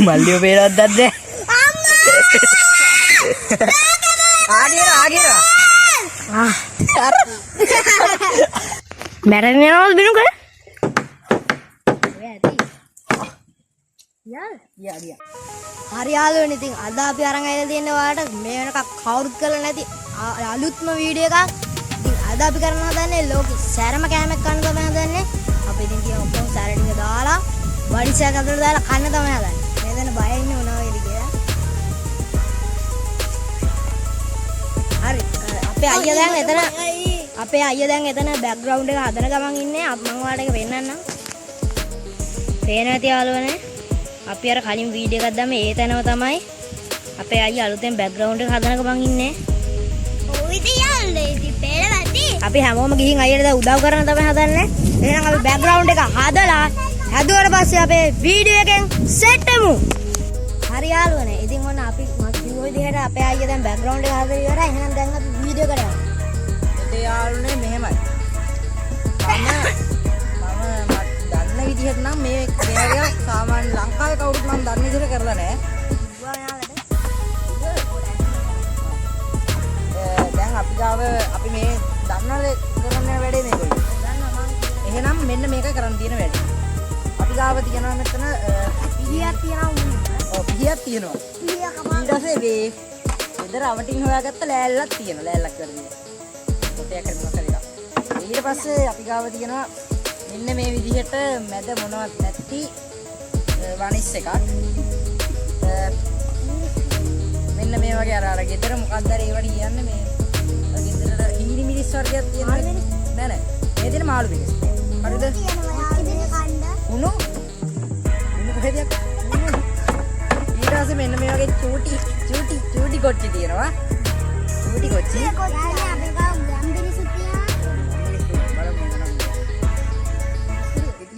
මල්ලිය පේනවද දන්නේ? ආගෙන. මැරෙන්න යනවද බිනුක? ගියා. හරි යාළුවනේ ඉතින් අද අපි අරන් ආයලා තියෙන ඔයාලට මේ වෙනකක් කවුරුත් කරලා නැති අලුත්ම වීඩියෝ එකක්. ඉතින් අද අපි කරන්න හදන්නේ ලෝකෙ සැරම කෑමක් කන්න තමයි හදන්නේ. අපි ඉතින් කියන ඔක්කොම සැර ටික දාලා වඩිසයක් අතට දාලා කන්න තමයි හදන්නේ. මේ දෙන බය ඉන්නේ මොනවා වේද කියලා. හරි අපේ අයියා දැන් එතන බෑග්ග්‍රවුන්ඩ් එක හදන ගමන් ඉන්නේ. මම ඔයාලට ඒක පෙන්නන්නම්. පේන ඇති යාළුවනේ. අපි අර කලින් වීඩියෝ එකක් දැම්මේ ඒ තැනම තමයි අපේ අයියා අලුතෙන් බෑග්ග්‍රවුන්ඩ් එක හදන ගමන් ඉන්නේ. ඔව් ඉතින් යාළුවනේ ඉතින් පේනවද? අපි හැමෝම ගිහින් අයියට දැන් උදව් කරන්න තමයි හදන්නේ. එහෙනම් අපි බෑග්ග්‍රවුන්ඩ් එක හදලා හැදුවට පස්සේ අපේ වීඩියෝ එකෙන් සෙට් වෙමු. හරි යාළුවනේ. ඉතින් ඔන්න අපි මම කිව්ව විදිහට අපේ අයියා දැන් බෑග්ග්‍රවුන්ඩ් එක හදලා ඉවරයි. එහෙනම් දැන් අපි වීඩියෝ එකට යමු. ඒ යාළුවනේ මෙහෙමයි. දන්න විදිහට නම් මේ කෑගයක් සාමාන්‍ය ලංකාවේ කවුරුත් නම් දන්න විදිහට කරලා නැහැ. දැන් අපි ගාව අපි මේ දන්නවද කරන්න වැඩේ මේගොල්ලෝ. එහෙනම් මෙන්න මේක කරන්න තියෙන වැඩේ. අපි ගාව තියනවා මෙතන පිහියක් තියනවා. ඔව් පිහියක් තියෙනවා. ඊට පස්සේ මේ ඉදර අවටින් හොයාගත්ත ලෑල්ලක් තියෙනවා. ලෑල්ලක් කරන්නේ. කොටයක් කරනවා කියලා. ඊට පස්සේ අපි ගාව තියෙනවා මෙන්න මේ විදිහට මැද මොනවත් නැති වනිස් එකක්. මෙන්න මේ වගේ අර ගෙදර මොකක්ද අර ඒවට කියන්නේ මේ ගෙදරට හීනි මිරිස් වර්ගයක් තියෙනවා. නෑ. මේ දෙන මාළු මිරිස්. හරිද? උණු කොහෙද? ඊට පස්සේ මෙන්න මේ වගේ චූටි කොච්චි තියෙනවා. චූටි කොච්චි.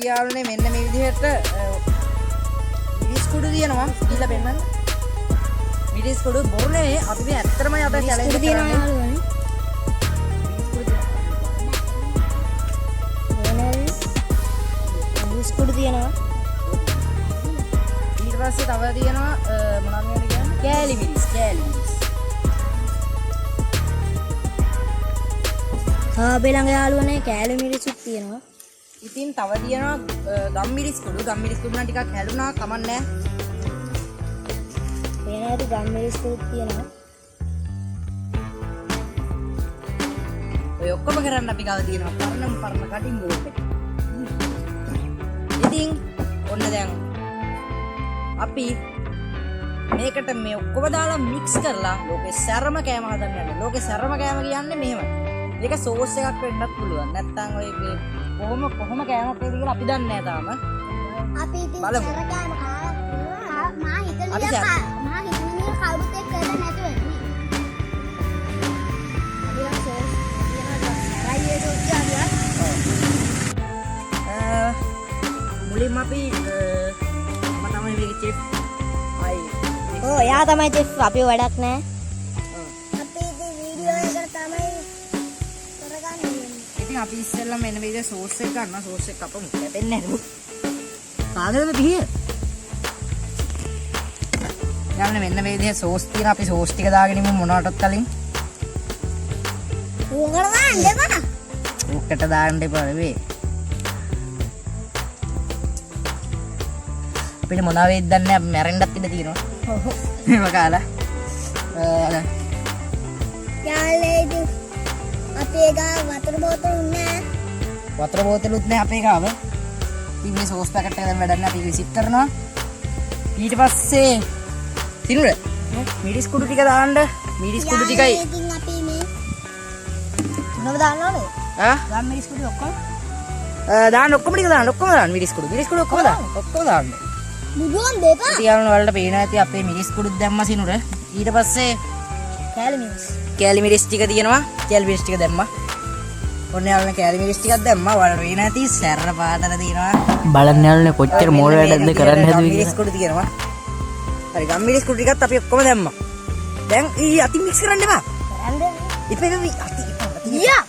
යාළුවනේ මෙන්න මේ විදිහට මිරිස් කුඩු තියෙනවා. දීලා පෙන්නන්න. මිරිස් කුඩු බොරුනේ අපි මේ ඇත්තටම අද චැලෙන්ජ් එක කරන්නේ. මිරිස් කුඩු තියෙනවා. ඊට පස්සේ තව තියෙනවා මොනවද කියන්නේ? කෑලි මිරිස්. අපේ ළඟ යාළුවනේ කෑලි මිරිසුත් තියෙනවා. ඉතින් තව තියෙනවා ගම්මිරිස් කුඩු. ගම්මිරිස් කුඩු නම් ටිකක් හැලුණා කමන්නේ නැහැ. පේන ඇති ගම්මිරිස් කුඩු තියෙනවා. ඔය ඔක්කොම කරන්න අපි ගාව තියෙනවා පරණ කටින් බෝඩ් එක. ඉතින් ඔන්න දැන් අපි මේකට මේ ඔක්කොම දාලා මික්ස් කරලා ලෝකේ සැරම කෑම හදන්න යනවා. ලෝකේ සැරම කෑම කියන්නේ මෙහෙමයි. මේක සෝස් එකක් වෙන්නත් පුළුවන්. නැත්නම් ඔය කොහොම කෑමක් වේද කියලා අපි දන්නේ නැහැ තාම. අපි ඉතින් බලමු. සර කෑම කාලා මා හිතන්නේ කවුරුත් එක්ක කරලා නැතුව මුලින්ම අපි මම තමයි මේකේ චෙෆ්. ඔව් එයා තමයි චෙෆ්. අපි වැඩක් නැහැ. අපි ඉතින් වීඩියෝ එකට තමයි කරගන්නේ. ඉතින් අපි ඉස්සෙල්ලා මෙන්න මේ විදිහට සෝස් එක ගන්නවා. සෝස් එක අපමු. ලැබෙන්නේ නැහැ නේද? කාගෙද පිහිය? යන්නේ මෙන්න මේ විදිහට සෝස් තියෙන අපි සෝස් ටික දාගෙන ඉමු මොනවටත් කලින්. උගල දාන්න එපා. උක්කට දාන්න එපා නෙවෙයි. අපිට මොනවා වෙයිද දන්නේ නැහැ. මැරෙන්නත් ඉඩ තියෙනවා. ඔව්. මේව කාලා. යාළුවෝ ඉතින් අපේ ගාව වතුර බෝතල් නැහැ. වතුර බෝතලුත් නැහැ අපේ ගාව. ඉතින් මේ සෝස් පැකට් එක දැන් වැඩක් නැහැ. අපි විසිට් කරනවා. ඊට පස්සේ තිනුර මිරිස් කුඩු ටික දාන්න. මිරිස් කුඩු ටිකයි. ඉතින් අපි මේ මොනවද දාන්නවද? ගම් මිරිස් කුඩු ඔක්කොම දාන්න ඔක්කොම ටික දාන්න. ඔක්කොම දාන්න මිරිස් කුඩු ඔක්කොම දාන්න. ඔක්කොම දාන්න. බුදුන් දෙපා. ඉතින් යාළුවෝ වලට පේනවා ඇති අපේ මිරිස් කුඩුත් දැම්මා සිනුර. ඊට පස්සේ කෑලි මිරිස්. කෑලි මිරිස් ටික තියෙනවා. කෑලි මිරිස් ටික දැම්මා. ඔන්න යාළුවෝ කෑලි මිරිස් ටිකක් දැම්මා. වල පේනවා ඇති සැර පාදල තියෙනවා. බලන්න යාළුවනේ කොච්චර මෝඩ වැඩක්ද කරන්න හැදුවේ මිරිස් කුඩු තියෙනවා. හරි ගම් මිරිස් කුඩු ටිකත් අපි ඔක්කොම දැම්මා. දැන් ඊ අති මික්ස් කරන්න එපා. කරන්න ඉපෙවි අති. යා.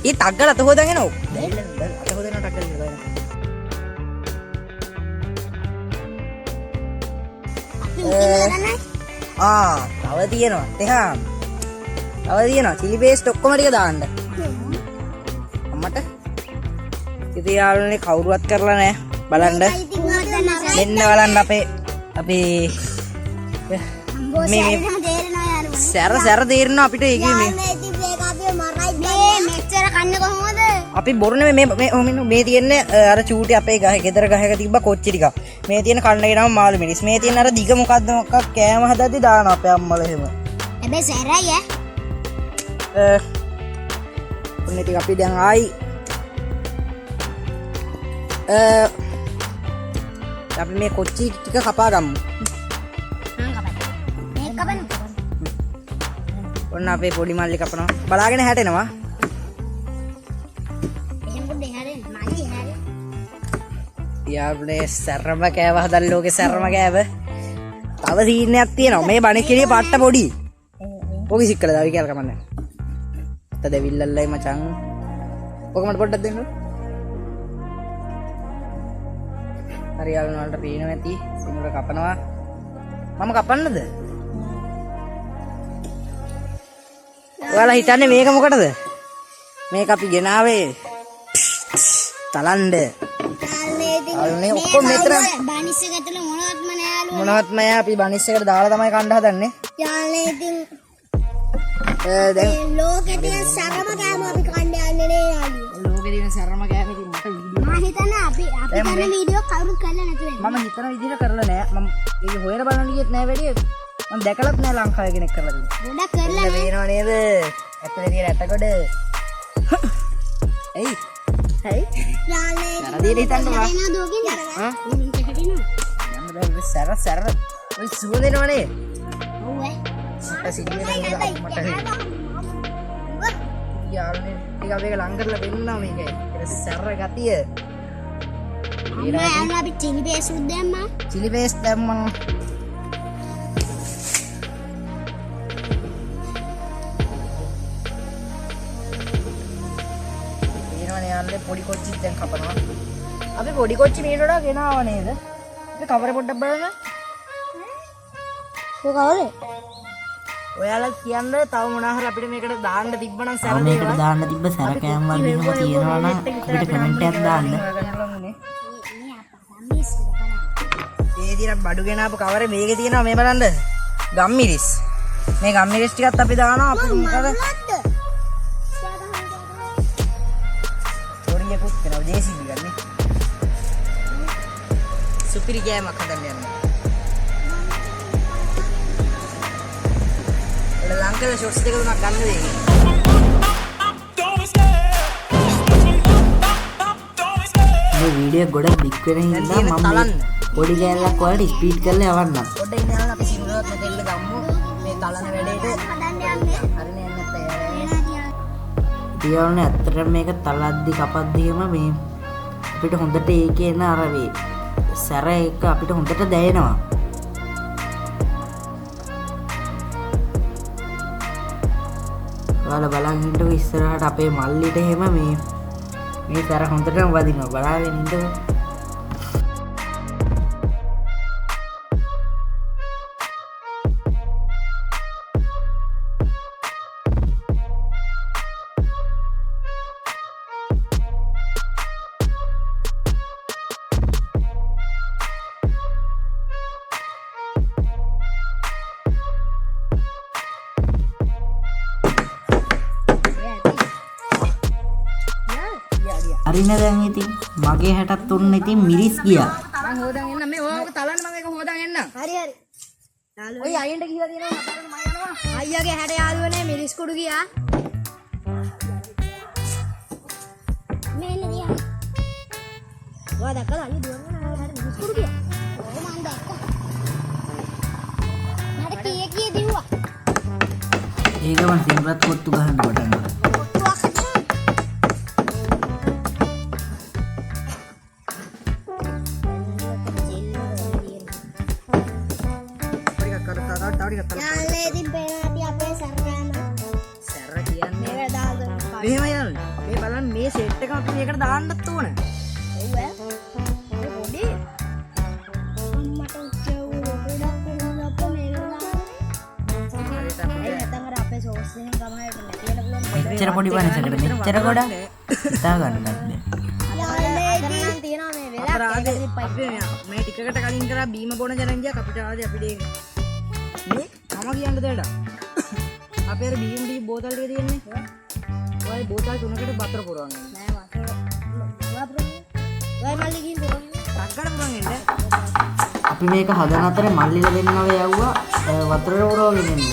ඊ ටග්ගල අත හොදගෙන එනවා. අත හොදගෙන ටග්ගල ඉවරයි. තව තියෙනවා. තෙහා. තව තියෙනවා. chili paste ඔක්කොම ටික දාන්න. අම්මට. ඉතින් යාළුවනේ කවුරුවත් කරලා නැහැ. බලන්න. මෙන්න බලන්න අපේ මේ සැර තේරෙනවා අපිට ඒකේ මේ මෙච්චර කන්නේ කොහොමද? අපි බොරු නෙමෙයි මේ තියෙන්නේ අර චූටි අපේ ගහේ ගෙදර ගහක තිබ්බ කොච්චි ටික. මේ තියෙන කන්න ගෙනම මාළු මිරිස්. මේ තියෙන අර දිග මොකද්ද මොකක් කෑම හදද්දි දානවා අපේ අම්මලා එහෙම. හැබැයි සැරයි ඔන්න ටික අපි දැන් ආයි අපි මේ කොච්චි ටික කපා ගමු. මේක කපන්න. ඔන්න අපේ පොඩි මල්ලි කපනවා. බලාගෙන හැටෙනවා. එහෙම පොඩ්ඩේ හැරෙන්න. මල්ලි හැරෙන්න. යාළුවනේ සැරම කෑව හදන්න ලෝකේ සැරම කෑව. තව සීන් එකක් තියෙනවා. මේ බණ කිරියේ පට්ට පොඩි. ඔකි සික් කළා දාවි කියලා කමන්නේ. අත දෙවිල්ලල්ලයි මචං. ඔක මට පොඩ්ඩක් දෙන්න. හරි යාළුවනේ වලට පේනවා ඇති. සිංහල කපනවා. මම කපන්නද? ඔයාලා හිතන්නේ මේක මොකටද? මේක අපි ගෙනාවේ තලන්න. යාළුවනේ ඔක්කොම මෙතන බනිස් එක ඇතුලේ මොනවත්ම නෑ යාළුවා. මොනවත්ම නෑ අපි බනිස් එකට දාලා තමයි කන්න හදන්නේ. යාළුවා ඉතින් දැන් ලෝකේ තියෙන සරම කෑම අපි කන්න යන්නේ නේ යාළුවා. ලෝකේ තියෙන සරම කෑම ඉතින් මට වීඩියෝ මම හිතන්නේ අපි කරන වීඩියෝ කවුරුත් කරලා නැති වෙන්නේ. මම හිතන විදිහට කරලා නෑ. මම ඒක හොයලා බලන්න ගියෙත් නෑ වැඩි. මම දැකලත් නෑ ලංකාවේ කෙනෙක් කරලා තියෙන්නේ. ගොඩක් කරලා එන්න පේනව නේද? ඇත්තට තියෙන ඇටකොඩ. එයි. හයි. යාළුවා නරදීට හිතන්නවා. එනවා දෝගෙන්. හා? උන්ට හැදෙනවා. යන්න බෑ සැර. ඔය සුවඳෙනවනේ. ඔව් සිටිනේ මට යාළුවනේ ටික අපි එක ලං කරලා දෙන්නා මේකේ. ඒක සැර ගතිය. අම්මා අපි chili paste උත් දැම්මා. chili paste දැම්මා. පොඩි කොච්චි දැන් කපනවා. අපි පොඩි කොච්චි මීට වඩා ගෙනාව නේද? අපි කවරේ පොඩ්ඩක් බලන්න. කො කවරේ? ඔයාලා කියන්න තව මොනවා හරි අපිට මේකට දාන්න තිබ්බනම් සැර මේකට දේවල්. දාන්න තිබ්බ සැර කෑම වගේ එහෙම තියෙනවා නම් අපිට කමෙන්ට් එකක් දාන්න. ඒ දින බඩු ගෙනාපු කවරේ මේකේ තියෙනවා මේ බලන්න. ගම්මිරිස්. මේ ගම්මිරිස් ටිකත් අපි දානවා අපි මොකද? පොරියකුත් කරනවා ජේසිබි ගන්නේ. සුපිරි ගෑමක් හදන්න යනවා. ලංකල ෂොට්ස් දෙක තුනක් ගන්න දෙන්නේ. මේ වීඩියෝ ගොඩක් දික් වෙන හින්දා මම මේ පොඩි ගෑල්ලක් වලට ස්පීඩ් කරලා යවන්නම්. පොඩ්ඩක් ඉන්න යනවා අපි සිංහලවත් මෙතෙල්ල ගම්මු. මේ තලන වැඩේට හදන්න යන්නේ. හරිනේ යන්නත් තයාරයි. ඊයෝනේ ඇත්තටම මේක තලද්දි කපද්දිම මේ අපිට හොඳට ඒකේ එන අර වේ සැර එක අපිට හොඳට දැනෙනවා. ඔයාලා බලන් ඉන්නකො ඉස්සරහට අපේ මල්ලිට එහෙම මේ සැර හොඳටම වදිනවා. බලාගෙන ඉන්නකො. හරිනේ දැන් ඉතින් මගේ හැටත් උන්න ඉතින් මිරිස් ගියා. මම හොදන් එන්න මේ ඔයාව තලන්න මම ඒක හොදන් එන්න. හරි. ඔය අයින්ට කියලා තියෙනවා අපිට මම යනවා. අයියාගේ හැට යාළුවනේ මිරිස් කුඩු ගියා. මේන්න දියා. ඔයා දැක්කද අයියා දුවගෙන හැට මිරිස් කුඩු ගියා. ඔව් මම දැක්කා. මට කීයේ දිව්වා. ඒක මම සිම්රත් කොට්ටු ගහන්න පටන් ගත්තා. යාළුවා ඉතින් පේනවා අපි අපේ සරකෑම. සැර කියන්නේ මේක දාලා මෙහෙම යන්න. මේ දාන්නත් ඕන. ඔව් ඈ. පොඩි. අම්මට උච්චව ගොඩක් වෙනවා අපේ ඒ නැත්නම් අර අපේ සෝස් එකෙන් තමයි නැතිවෙන්න පුළුවන්. මෙච්චර පොඩි වනසකට මෙච්චර ගොඩක් හිතා ගන්නත් බෑ. යාළුවෝ තියෙනවා මේ වෙලා අපරාධේ අපි මේ ටිකකට කලින් කරා බීම බොන challenge එක අපිට ආදී අපිට මේ මම කියන්න දෙඩ. අපේ අර බීම් දී බෝතල් ටික තියෙන්නේ. ඔය බෝතල් තුනකට වතුර පුරවන්න. නෑ වතුර. ඔය මල්ලි ගිහින් පුරවන්න. ටක්කඩ පුරවන්න එන්න. අපි මේක හදන අතරේ මල්ලිලා දෙන්නව යවුවා වතුරේ උරවගෙන ඉන්න.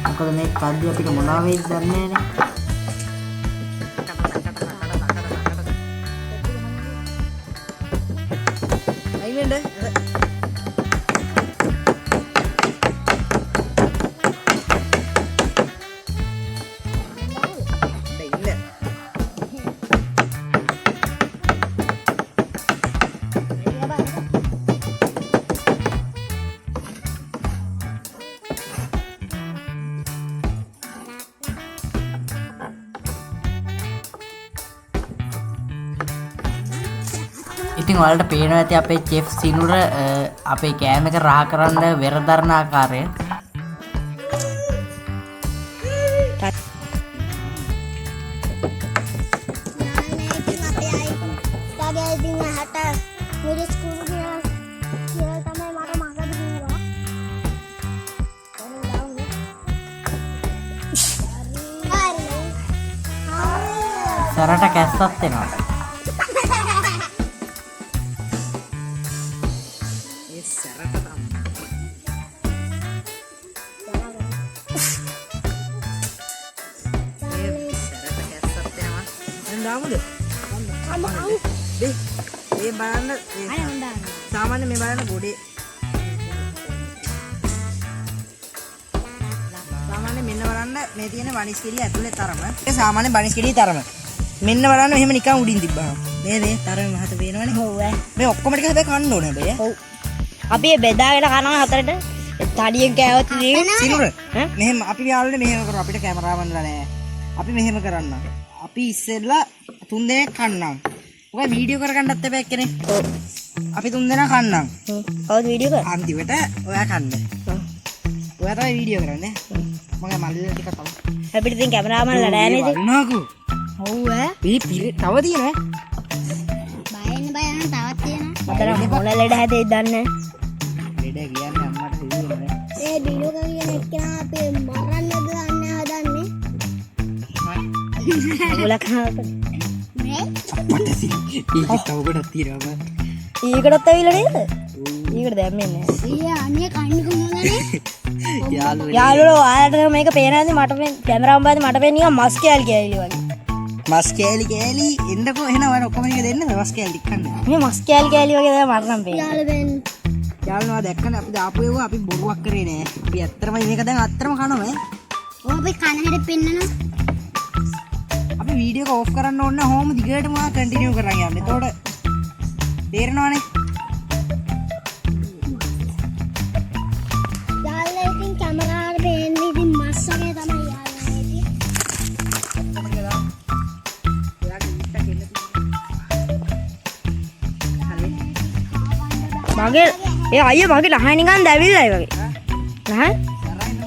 මොකද මේ කද්දි අපිට මොනවා වෙයිද දන්නේ නැහැ. අයිනෙන්ද? ඉතින් ඔයාලට පේනවා ඇති අපේ චෙෆ් සිනුර අපේ කෑම එක රහ කරන්න වෙරදරන ආකාරය. සරට කැස්සත් එනවා. ඒ සරට දාමුද? ඒ බලන්න සාමාන්‍ය මේ බලන්න ගොඩේ සාමාන්‍ය මෙන්න බලන්න මේ තියෙන වනිස් කෙලිය ඇතුලේ තරම ඒ සාමාන්‍ය වනිස් කෙලිය තරම මෙන්න බලන්න මෙහෙම නිකන් උඩින් තිබ්බහම මේ තරම මහත පේනවනේ. ඔව් ඈ. මේ ඔක්කොම ටික හැබැයි කන්න ඕනේ හැබැයි. ඔව්. අපි මේ බෙදාගෙන කනවා හතරට තඩියෙන් කෑවොත් ඉතින් සිනුර මෙහෙම අපි යාළුවනේ මෙහෙම කරමු අපිට කැමරාමන්ලා නැහැ. අපි මෙහෙම කරන්න. අපි ඉස්සෙල්ලා 3 දෙනෙක් කන්නම්. ඔය වීඩියෝ කරගන්නත් එපා එක්කනේ. ඔව්. අපි 3 දෙනා කන්නම්. කවුද වීඩියෝ කරන්නේ? අන්තිමට ඔයා කන්න. ඔයා තමයි වීඩියෝ කරන්නේ. මගේ මල්ලිලා ටික තමයි. අපිට ඉතින් කැමරාමන්ලා නැහැ නේද? වන්නකෝ. ඔව් ඈ. තව තියෙනවා. බයෙන් තවත් තියෙනවා. මතර මොන ලෙඩ හැදෙයිද දන්නේ ලෙඩ කියන්නේ අම්මට හිතුවේ ඒ ඩිලෝ කියන එක්කෙනා අපි මරන්නද දන්නේ හදන්නේ. නැහැ. ගොලක් මේ අපට ඊකට උගඩක් තියෙනවා. ඊකටත් ඇවිල්ලා නේද? ඊකට දැම්මේ නැහැ. ඊයේ අනේ කන්නේ කොහොමදනේ? යාළුවෝ ආයෙත් මේක පේනවාද මට මේ කැමරාවන් බාද මට පේන්නේ නිකන් මස් කෑලි කෑලි වගේ. මස් කෑලි එන්නකෝ එහෙනම් ඔයාලා ඔක්කොම ටික දෙන්න මස් කෑලි කන්න. මේ මස් කෑලි කෑලි වගේ තමයි මට නම් පේන්නේ. යාළුවෙන් යාළුවා දැක්කනේ අපි දාපු ඒවා අපි බොරුවක් කරේ නෑ. අපි ඇත්තටම මේක දැන් අත්‍තරම කනවා ඈ. ඔය අපි කන හැට පෙන්නනවා. අපි වීඩියෝ එක ඕෆ් කරන්න ඕන හෝම දිගටම කන්ටිනියු කරන් යන්න. එතකොට තේරෙනවනේ. යාළුවා ඉතින් කැමරාවට පේන්නේ ඉතින් මස් වගේ තමයි යාළුවා. මගේ ඒ අයියා මගේ නහය නිකන් දැවිල්ලයි වගේ. නහය? මේ බලන්න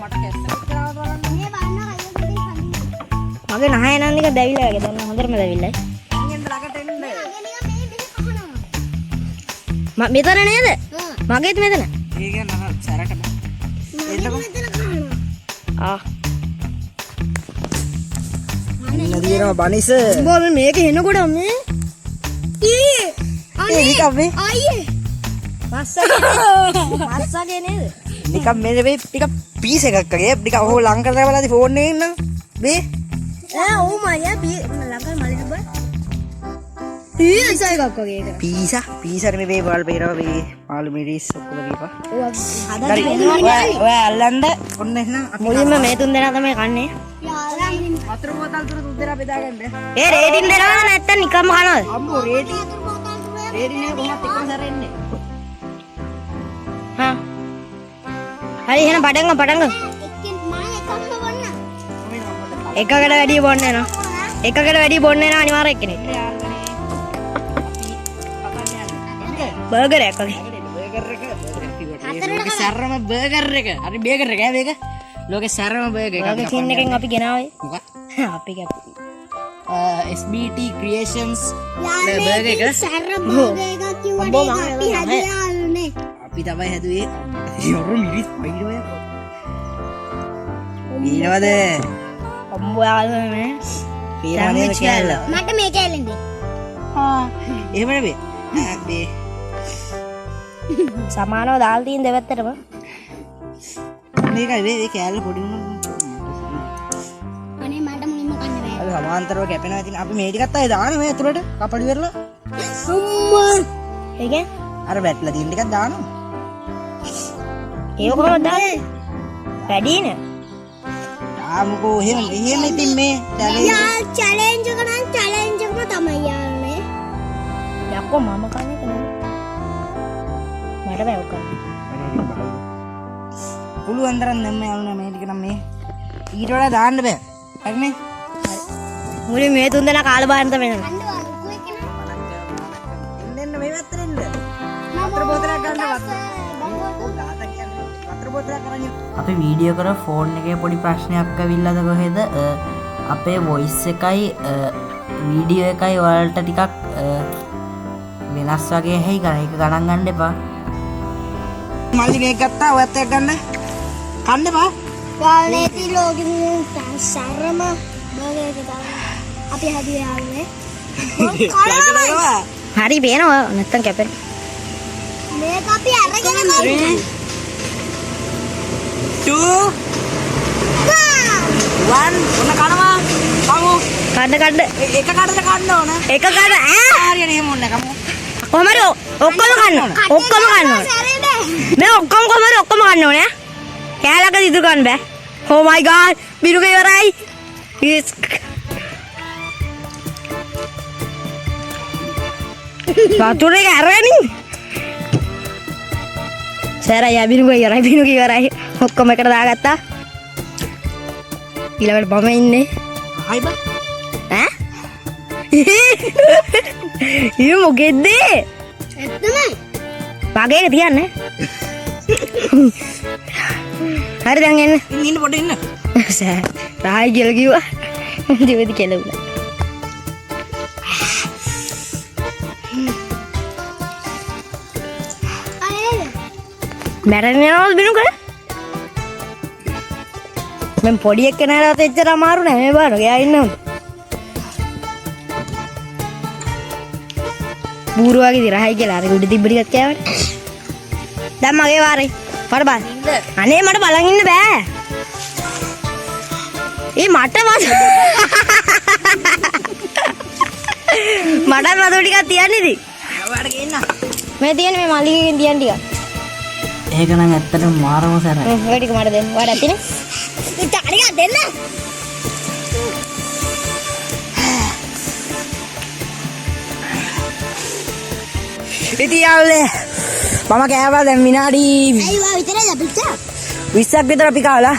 අයියෝ දෙකේ කන්නේ. මගේ නහය නම් නිකන් දැවිල්ලයි වගේ. දැන් හොඳටම දැවිල්ලයි. මෙතන නේද? මගේත් මෙතන. ඒක නහ සරකට. එන්නකෝ. ආ. ඉන්න දිනවා බනිස. බෝ මේක එනකොට මේ ඊ ඒ නිකන් මේ අයියේ මස්සගේ නේද? නිකන් මේ වෙයි ටික පීස් එකක් වගේ ටික ඔහොම ලං කරලා බලද්දි ෆෝන් එකේ ඉන්න මේ ඈ ඕ මයියා ළඟ මල්ලි බා. පීස එකක් වගේ ඒක. පීසර් මේ වේ බාල් පේනවා මේ මාළු මිරිස් ඔක්කොම දීපා. ඔව් හදන්න වෙනවනේ. ඔය අල්ලන්න ඔන්න එහෙනම් අපි මුලින්ම මේ තුන් දෙනා තමයි කන්නේ. යාළුවා වතුර බෝතල් තුන තුන් දෙනා බෙදාගන්න. ඒ රේටින් දෙනවද නැත්නම් නිකම්ම කනවද? අම්මෝ රේටි නේ කොහොමද එකම සැර එන්නේ. හා. හරි එහෙනම් පටන් ගමු. එක්කෙන් මම එකම බොන්න. එකකට වැඩි බොන්න නෝ. එකකට වැඩි බොන්න නෝ අනිවාර්ය එක්කනේ. බර්ගර් එකක් වගේ. ලෝකේ සැරම බර්ගර් එක. හරි බර්ගර් එක මේක. ලෝකේ සැරම බර්ගර් එකක්. බර්ගර් කින් එකෙන් අපි ගෙනාවේ. මොකක්? අපි කැප. SBT Creations බර්ගර් එක. සැර බර්ගර් එකක් කිව්වට අපි හදියාලුනේ. අපි තමයි හැදුවේ. යොරු මිරිස් පයිරෝය. ඊනවද? අම්බෝ යාළුවනේ. පීරානේ කියලා. මට මේ කැලෙන්නේ. එහෙම නෙමෙයි. මේ සමානව දාලා තියෙන දෙවැත්තටම. මේකයි මේ කෑල්ල පොඩි වුණා. අනේ මට මුලින්ම කන්න බෑ. අපි සමාන්තරව කැපෙනවා ඉතින් අපි මේ ටිකත් අය දානවා මේ ඇතුළට කපඩි වෙරලා. අම්මා. ඒකෙන් අර වැටලා තියෙන ටිකක් දානවා. ඒක කොහොමද දාන්නේ? වැඩිනේ. ආමුකෝ එහෙම ඉතින් මේ යා චැලෙන්ජ් එක නම් චැලෙන්ජ් එකම තමයි යාළුනේ. යකෝ මම කන්නේ කොහොමද? මට බෑ ඔක. පුළුවන් තරම් නැම්ම යාළුනා මේ ටික නම් මේ ඊට වඩා දාන්න බෑ. හරිනේ? මුලින් මේ තුන් දෙනා කාලා බාන්න තමයි. කන්න වරුකු එක නම් එන්න මේ පැත්තට එන්න. වතුර බෝතලයක් ගන්න වතුර බෝතලයක් කරන්නේ. අපි වීඩියෝ කර ෆෝන් එකේ පොඩි ප්‍රශ්නයක් ඇවිල්ලාද කොහෙද අපේ වොයිස් එකයි වීඩියෝ එකයි ඔයාලට ටිකක් වෙනස් වගේ හැයි ගන්න එක ගණන් ගන්න එපා. මල්ලි මේක ගත්තා ඔයත් එක්ක ගන්න. කන්න එපා. යාළුනේ ති ලෝකෙ සැරම බර්ගර් එක තමයි අපි හදියා යාළුනේ. හරි බේනවා නැත්තම් කැපෙන. මේක අපි අරගෙන කමු. 2 1 ඔන්න කනවා. කමු. කඩ කඩ එක කඩට කන්න ඕන. එක කඩ ඈ හරියනේ එහෙම ඕනේ කමු. කොහමද ඔක්කොම ගන්න ඕන. ඔක්කොම ගන්න ඕන. සැරේ බෑ. මේ ඔක්කොම කොහමද ඔක්කොම ගන්න ඕනේ. කෑලක ඉදිරි ගන්න බෑ. Oh my god බිරුක ඉවරයි. වතුර එක අරගෙන සරයි බිරුක ඉවරයි ඔක්කොම එකට දාගත්තා. ඊළඟට මම ඉන්නේ. හයි බා. ඈ ඊ මොකෙද්ද? ඇත්තමයි. වගේක තියන්නේ. හරි දැන් එන්න. ඉන්න පොඩ ඉන්න. රායි කියලා කිව්වා. දිවෙදි කෙලුණා. අනේ මැරෙන්න යනවද බිනුක? මම පොඩි එක්කෙනාට එච්චර අමාරු නෑ මේ බාන. එයා ඉන්නවා. බූරු වගේ දිරහයි කියලා අර උඩ තිබ්බ ටිකක් කෑවට. දැන් මගේ වාරේ. මට බලන්න. අනේ මට බලන් ඉන්න බෑ. මට වතුර ටිකක් තියන්නේ ඉතින්. ඔයාලට ගේන්න. මේ තියෙන මේ මල්ලිකෙන් තියන්න ටිකක්. ඒක නම් ඇත්තටම මාරම සැරයි. ඔය ටික මට දෙන්න. ඔයාලට ඇතිනේ. තාරික දෙන්න. ඉතින් යාළුවනේ මම කෑවා දැන් විනාඩි ඇයි වා විතරද අපිට? 20ක් විතර අපි කාලා.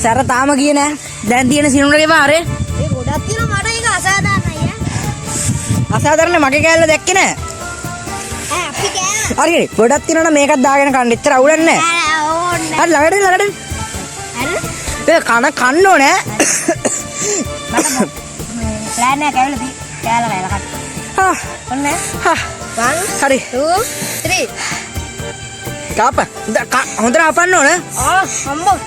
සැර තාම ගියේ නෑ. දැන් තියෙන සිනුරගේ වාරේ. ඒ ගොඩක් තියෙනවා මට ඒක අසාධාරණයි ඈ. අසාධාරණ මගේ කෑල්ල දැක්කේ නෑ. අපි කෑවා. හරිනේ. ගොඩක් තියෙනවා නම් මේකත් දාගෙන කන්න. එච්චර අවුලක් නෑ. ඕන්න. හරි ළඟට හරි. ඒ කන්න ඕනේ. ප්ලෑන් එක ඇවිල්ලා තියෙයි. කෑලා කන්න. හා ඔන්න. හා 1 හරි 2 3. කාප. හොඳට අපන්න ඕනේ. අම්මෝ.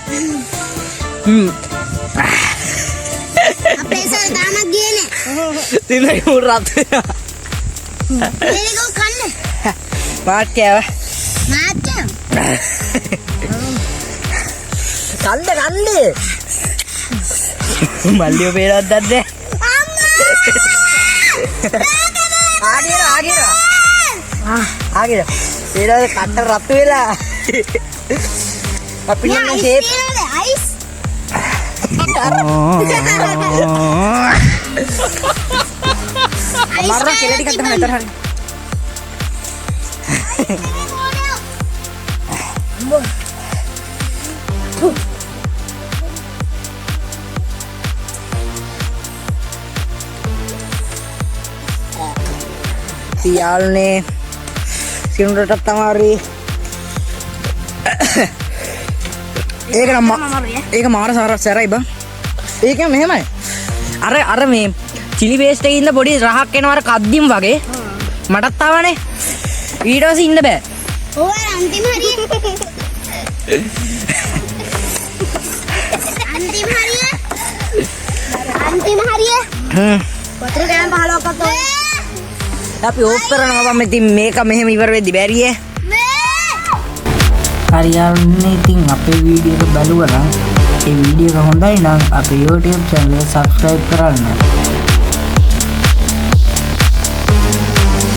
අපේ සල් තාමත් ගියේ නෑ. දිනේ උරත්. මේක කන්න. මාත් කෑවා. මාච්චා. කන්න. මල්ලිය පේරවත් දන්නේ. ආගෙන පේරවත් කන්න රත් වෙලා. අපි නම් ෂේප් අයිස්. අමාරු කෙල ටිකක් ගන්න විතර හරි. යාළුනේ සිරුරටත් අමාරුයි. ඒක නම් ඒක මාර සැරයි බං. ඒක මෙහෙමයි. අර මේ චිලි පේස්ට් එකේ ඉන්න පොඩි රහක් එනවා අර කද්දිම් වගේ. මටත් ආවනේ. ඊට පස්සේ ඉන්න බෑ. ඕව අන්තිම හරිය. අන්තිම හරිය. වතුර කෑම 15ක් අතෝ. අපි ඕෆ් කරනවා බං. ඉතින් මේක මෙහෙම ඉවර වෙද්දි බැරියේ. හරියන්නේ ඉතින් අපේ වීඩියෝ එක බලුවා නම් ඒ වීඩියෝ එක හොඳයි නම් අපේ YouTube channel එක subscribe කරන්න.